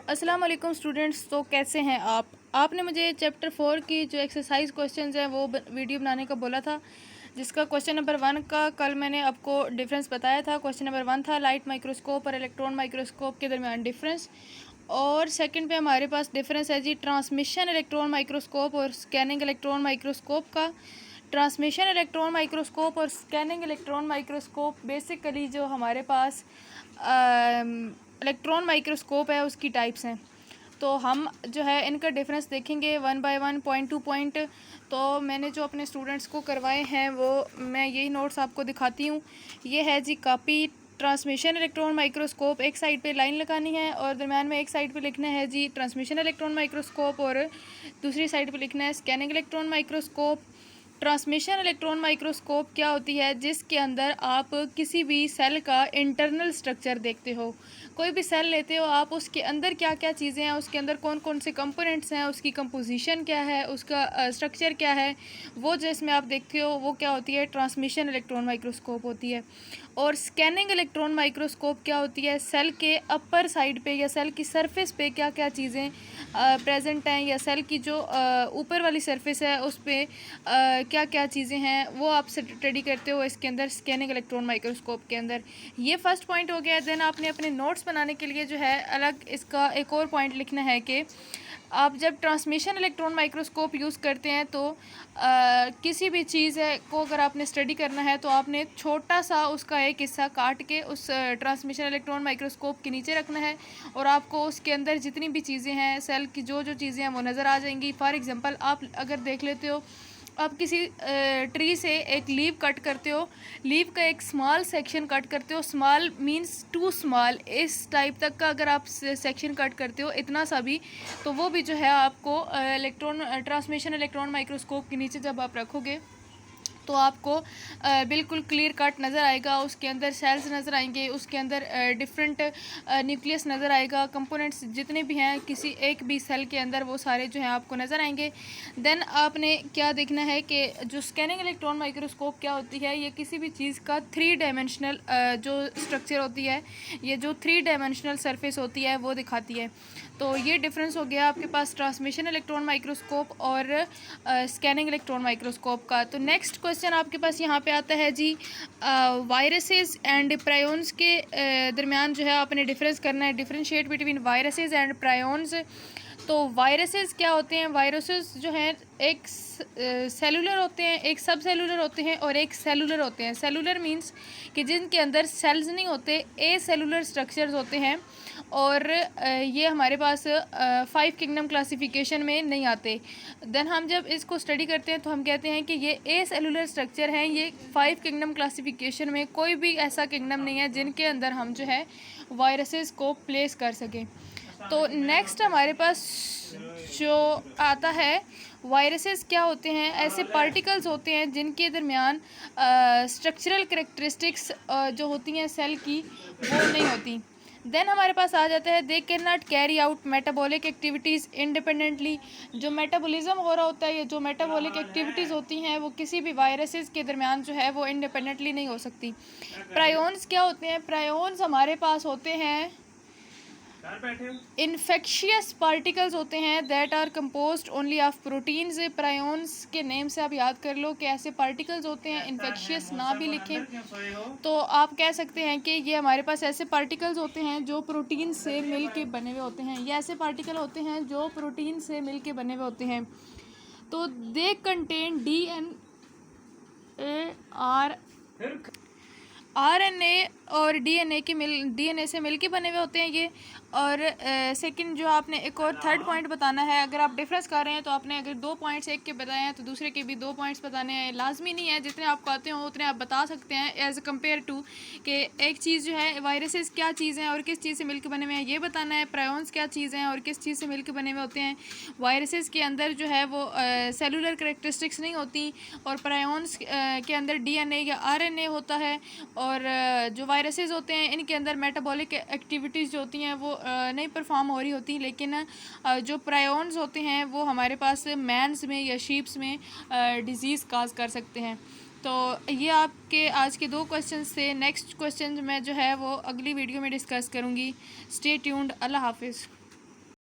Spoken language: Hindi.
अस्सलाम वालेकुम स्टूडेंट्स। तो कैसे हैं आपने मुझे चैप्टर 4 की जो एक्सरसाइज क्वेश्चंस हैं वो वीडियो बनाने का बोला था, जिसका क्वेश्चन नंबर 1 का कल मैंने आपको डिफरेंस बताया था। क्वेश्चन नंबर 1 था लाइट माइक्रोस्कोप और इलेक्ट्रॉन माइक्रोस्कोप के दरमियान डिफरेंस, और सेकंड पे हमारे पास डिफरेंस है जी ट्रांसमिशन इलेक्ट्रॉन माइक्रोस्कोप और स्कैनिंग इलेक्ट्रॉन माइक्रोस्कोप का। ट्रांसमिशन इलेक्ट्रॉन माइक्रोस्कोप और स्कैनिंग इलेक्ट्रॉन माइक्रोस्कोप बेसिकली जो हमारे पास इलेक्ट्रॉन माइक्रोस्कोप है उसकी टाइप्स हैं। तो हम जो है इनका डिफरेंस देखेंगे 1 बाय 1 पॉइंट टू पॉइंट। तो मैंने जो अपने स्टूडेंट्स को करवाए हैं वो मैं यही नोट्स आपको दिखाती हूँ। ये है जी कॉपी। ट्रांसमिशन इलेक्ट्रॉन माइक्रोस्कोप एक साइड पे लाइन लगानी है और दरम्यान में एक साइड पे लिखना है जी ट्रांसमिशन इलेक्ट्रॉन माइक्रोस्कोप और दूसरी साइड पे लिखना है scanning electron microscope. Transmission electron microscope क्या होती है? जिसके अंदर आप किसी भी सेल का इंटरनल स्ट्रक्चर देखते हो। कोई भी सेल लेते हो आप, उसके अंदर क्या क्या चीज़ें हैं, उसके अंदर कौन कौन से कंपोनेंट्स हैं, उसकी कंपोजिशन क्या है, उसका स्ट्रक्चर क्या है, वो जिसमें आप देखते हो वो क्या होती है? ट्रांसमिशन इलेक्ट्रॉन माइक्रोस्कोप होती है। और स्कैनिंग इलेक्ट्रॉन माइक्रोस्कोप क्या होती है? सेल के अपर साइड पे या सेल की सरफेस पे क्या क्या चीज़ें प्रेजेंट हैं, या सेल की जो ऊपर वाली सरफेस है उस पर क्या क्या चीज़ें हैं वो आप स्टडी करते हो इसके अंदर स्कैनिंग इलेक्ट्रॉन माइक्रोस्कोप के अंदर। ये फर्स्ट पॉइंट हो गया। देन आपने अपने नोट्स बनाने के लिए जो है अलग इसका एक और पॉइंट लिखना है कि आप जब ट्रांसमिशन इलेक्ट्रॉन माइक्रोस्कोप यूज़ करते हैं तो किसी भी चीज़ है को अगर आपने स्टडी करना है तो आपने छोटा सा उसका एक हिस्सा काट के उस ट्रांसमिशन इलेक्ट्रॉन माइक्रोस्कोप के नीचे रखना है, और आपको उसके अंदर जितनी भी चीज़ें हैं सेल की जो जो चीज़ें हैं वो नज़र आ जाएंगी। फॉर एग्जांपल आप अगर देख लेते हो, आप किसी ट्री से एक लीव कट करते हो, लीव का एक स्मॉल सेक्शन कट करते हो, स्मॉल मींस टू स्मॉल, इस टाइप तक का अगर आप सेक्शन कट करते हो इतना सा भी, तो वो भी जो है आपको ट्रांसमिशन इलेक्ट्रॉन माइक्रोस्कोप के नीचे जब आप रखोगे तो आपको बिल्कुल क्लियर कट नज़र आएगा। उसके अंदर सेल्स नज़र आएंगे, उसके अंदर डिफरेंट न्यूक्लियस नज़र आएगा, कंपोनेंट्स जितने भी हैं किसी एक भी सेल के अंदर वो सारे जो हैं आपको नज़र आएंगे। देन आपने क्या देखना है कि जो स्कैनिंग इलेक्ट्रॉन माइक्रोस्कोप क्या होती है, ये किसी भी चीज़ का 3 डायमेंशनल जो स्ट्रक्चर होती है, ये जो 3 डायमेंशनल सरफेस होती है वो दिखाती है। तो ये डिफरेंस हो गया आपके पास ट्रांसमिशन इलेक्ट्रॉन माइक्रोस्कोप और स्कैनिंग इलेक्ट्रॉन माइक्रोस्कोप का। तो नेक्स्ट क्वेश्चन आपके पास यहाँ पे आता है जी वायरसेस एंड प्रायोन्स के दरमियान जो है आपने डिफरेंस करना है, differentiate between viruses and prions. तो वायरसेस क्या होते हैं? वायरसेस जो हैं एक सेलुलर होते हैं, एक सब सेलुलर होते हैं और एक सेलुलर होते हैं। सेलुलर मींस कि जिनके अंदर सेल्स नहीं होते, ए सेलुलर स्ट्रक्चर्स होते हैं, और ये हमारे पास 5 किंगडम क्लासिफिकेशन में नहीं आते। देन हम जब इसको स्टडी करते हैं तो हम कहते हैं कि ये ए सेलुलर स्ट्रक्चर हैं, ये 5 किंगडम क्लासिफिकेशन में कोई भी ऐसा किंगडम नहीं है जिनके अंदर हम जो है वायरसेस को प्लेस कर सकें। तो नेक्स्ट हमारे पास जो आता है वायरसेस क्या होते हैं? ऐसे पार्टिकल्स होते हैं जिनके दरमियान स्ट्रक्चरल करेक्टरिस्टिक्स जो होती हैं सेल की वो नहीं होती। देन हमारे पास आ जाता है they can not carry out metabolic activities independently. जो मेटाबॉलिज्म हो रहा होता है, ये जो मेटाबॉलिक एक्टिविटीज़ होती हैं वो किसी भी वायरसेस के दरमियान जो है वो इंडिपेंडेंटली नहीं हो सकती। प्रायोन्स क्या होते हैं? प्रायोन्स हमारे पास होते हैं इन्फेक्शियस पार्टिकल्स होते हैं that are composed only of proteins. Prions के नेम से आप याद कर लो कि ऐसे पार्टिकल्स होते हैं, इन्फेक्शियस ना भी लिखें तो आप कह सकते हैं कि ये हमारे पास ऐसे पार्टिकल्स होते हैं जो प्रोटीन से मिल के बने हुए होते हैं। ये ऐसे पार्टिकल होते हैं जो प्रोटीन से मिल के बने हुए होते हैं। तो दे कंटेन आरएनए और डीएनए से मिलके बने हुए होते हैं ये। और सेकंड जो आपने एक और थर्ड पॉइंट बताना है, अगर आप डिफरेंस कर रहे हैं तो आपने अगर 2 पॉइंट्स एक के बताए हैं तो दूसरे के भी 2 पॉइंट्स बताने हैं। लाजमी नहीं है, जितने आपको आते हो उतने आप बता सकते हैं एज कम्पेयर टू कि एक चीज़ जो है वायरसेस क्या चीज़ हैं और किस चीज़ से मिलकर बने हुए हैं ये बताना है, प्रायोन्स क्या चीज़ हैं और किस चीज़ से मिलकर बने हुए होते हैं। वायरसेस के अंदर जो है वो सेलुलर करेक्टरिस्टिक्स नहीं होती, और प्रायोन्स के अंदर डीएनए या आरएनए होता है, और जो वायरसेस होते हैं इनके अंदर मेटाबॉलिक एक्टिविटीज़ जो होती हैं वो नहीं परफॉर्म हो रही होती, लेकिन जो प्रायोन्स होते हैं वो हमारे पास मैंस में या शीप्स में डिजीज़ काज कर सकते हैं। तो ये आपके आज के 2 क्वेश्चन थे। नेक्स्ट क्वेश्चन मैं जो है वो अगली वीडियो में डिस्कस करूँगी। Stay tuned. अल्लाह हाफिज़।